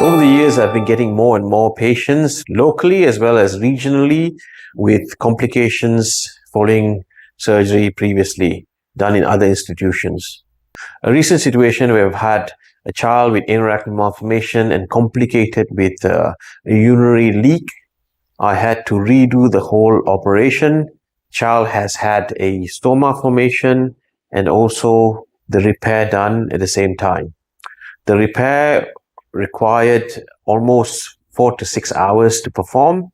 Over the years, I've been getting more and more patients locally as well as regionally with complications following surgery previously done in other institutions. A recent situation where I've had a child with anal malformation and complicated with a urinary leak. I had to redo the whole operation. Child has had a stoma formation and also the repair done at the same time. The repair required almost 4 to 6 hours to perform,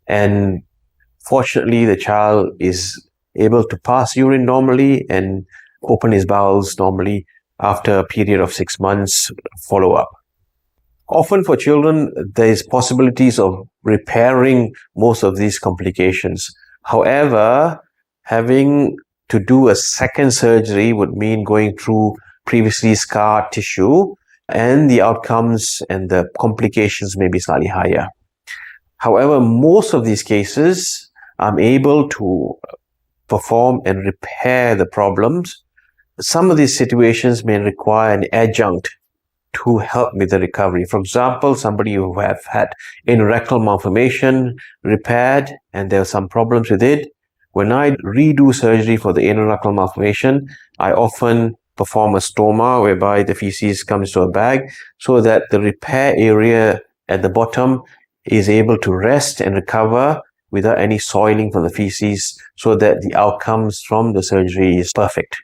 and fortunately the child is able to pass urine normally and open his bowels normally after a period of 6 months follow-up. Often for children, there is possibilities of repairing most of these complications. However, having to do a second surgery would mean going through previously scarred tissue, and the outcomes and the complications may be slightly higher. However, most of these cases, I'm able to perform and repair the problems. Some of these situations may require an adjunct to help with the recovery. For example, somebody who have had anorectal malformation repaired and there are some problems with it. When I redo surgery for the anorectal malformation, I often perform a stoma whereby the feces comes to a bag so that the repair area at the bottom is able to rest and recover without any soiling from the feces so that the outcomes from the surgery is perfect.